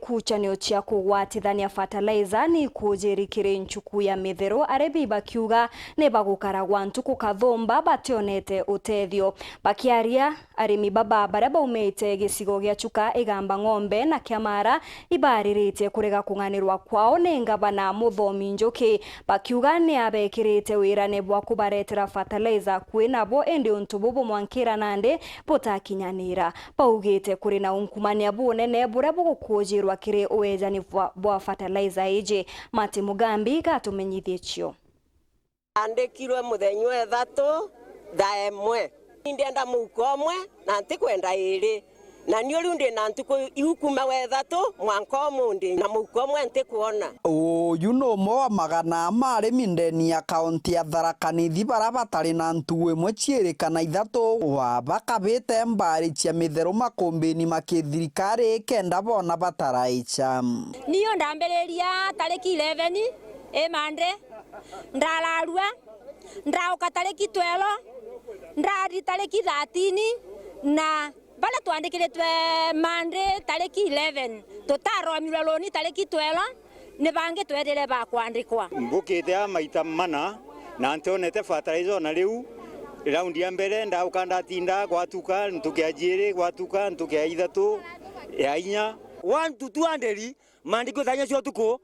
Kuchanio cia kugwatithania fertilizer ni kujirikire nchuku ya mithero arebi bakiuga ne bagukaragwa ntuku kathomba bationete utethio bakiaria arimi baba baria baumite gicigo gia Chuka igamba ng'ombe na Kiamara ibaririte kurega kunganirwa kwao ne ngabana Muthomi Njuki bakiuga ne abekirite wirane bwa kubaretera fertilizer kwinabo endi untububu mwankira nande botakinyanira baugite kuri na unkumania bunene buria bugukujirwa kire uwejani bwa fertilizer ije Mati Mugambi gatumenyithie cio andikirwe muthenyo ethatu daemwe ndienda mukomwe na ntikwenda iri na niuri ndi na ntuku ihukuma wethatu mwanko mundi na mukomwe ntikuona uyu no mo magana mari mindeni ya kaunti ya Tharaka Nithi bara batari na ntugu imwe ciirikana ithatu wa bakabite mbari cia mithero makumbini makithirikari kenda bona bataraicha niyo ndambiriria tariki 11 emande ndalarua ndauka tariki 12 ndari tariki 13 na bala twandikiritwe mande tariki 11 tutaromirwa loni tariki 12 ne bange twedere ba kwandikwa mbukite maita mana na ntonete fertilizer na riu raundi ya mbere ndauka ndatinda gwatuka ntukia jiri gwatuka ntukia ithatu ya inya 1 to 200 mandiko thanya cio tuko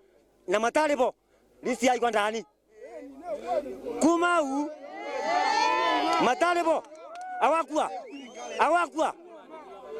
na mataribo lisi ya ndani kumau mataribo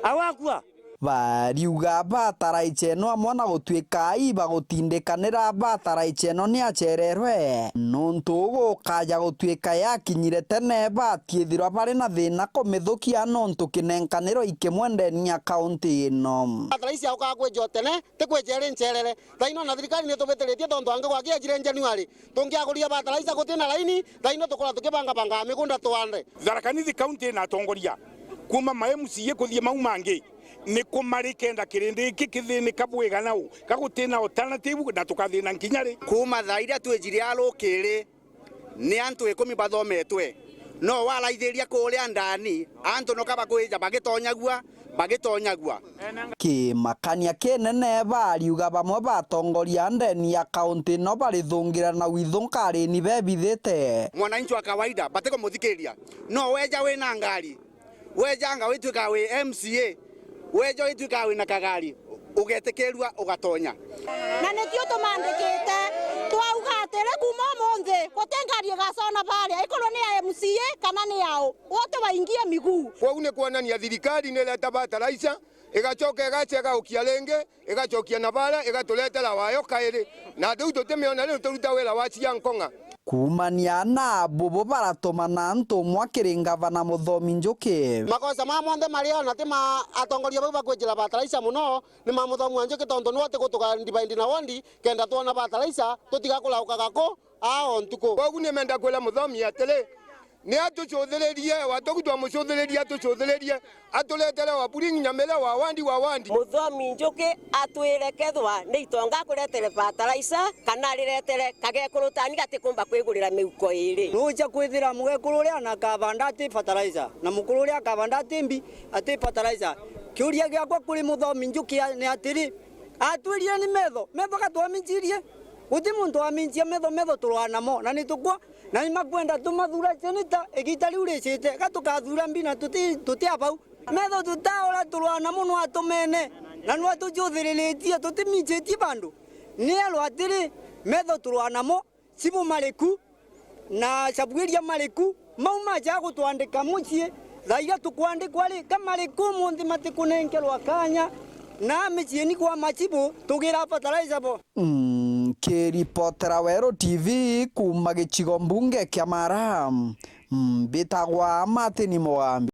awakua bariuga bataraiche no amwana gutwika iba gutindikanira bataraiche no ni achererwe nontu kaja gutwika yakinyire tene batiethirwa bari na thina kumithukia nontu kinenkaniro ikimwendenia kaunti ino bataraiche auka kwejo tene tikwejere ncherere thaino na thirikari ni tubeteletie tondu anga gwakia jire January tungiaguria bataraiche gutina laini thaino tukora tukibanga banga migunda twande Tharaka Nithi kaunti na tongoria kuma ma MCA kuthie mau mangi ni kumarikenda kirindi iki kithini kabwega nau kagutina alternative na tukathina nkinyari kuma thaira twejire arukiri ni antu 10 bathometwe no walaithiria kuria ndani antu no kaba kwija bagitonyagua kimakania kinene bariuga bamwe batongoria ndeni ya kaunti no barithungira na withunkari ni bebithite mwananchi wa kawaida bateko muthikiria no weja wina ngari wejanga witwika we MCA wejo witwika we na kagari ugetekerwa ugatonya na netio tumandikite twauga atere kuma monthe gutengarie gacona baria ikorwo ni ya MCA kana ni yao wote waingie miguu kwa une kuonania thirikari ni leta fertilizer igachoka igachega ukia lenge igachokia na bara igatuletera wayo kairi na ndu tutimiona riu turuta wira wa Ciankonga kumania na bubu baratomana ntu mwakirengavana Muthomi Njuki makosa ma monthe maria na tima atongoria bau bakwejera fertilizer muno ni ma Muthomi Njuki tondu no tugutuka ndibaindi na wondi kenda tuona fertilizer tutigakula ukagako ao ntuko kwa une menda kwela Muthomi atele ni atucuthiririe watogutwa mucuthiririe atucuthiririe atuletere wa buringi nyamele wa wandi Muthomi Njuki atwire kethwa ni itonga kuretere fertilizer kana riretere kagekurutani gatikumba kwigurira miuko iri nuja kwithira mugekururia na kabanda ati fertilizer na mukururia kabanda ati ati fertilizer kiuria giakwa kuri Muthomi Njuki ni atiri atwirie ni metho katwaminjirie uti muntu aminjia metho turwanamo na nitukwa na nimakwenda tumathura cenita igita riu ricite gatukathura mbina tuti abau metho tutaora turwana muno atumene na no tujuthiriritie tutiminjitie bandu ni alwatiri metho turwanamo sibu maliku na sabwiria maliku mauma ja gutwandika mucie thaiga tukwandikwa ri kamaliku munthi matikunenkerwa kanya na michieni kwa machibu tugira fertilizer bo kiripotera Wero TV kuma gicigo mbunge Kiamara mbitagwa Mati Mugambi.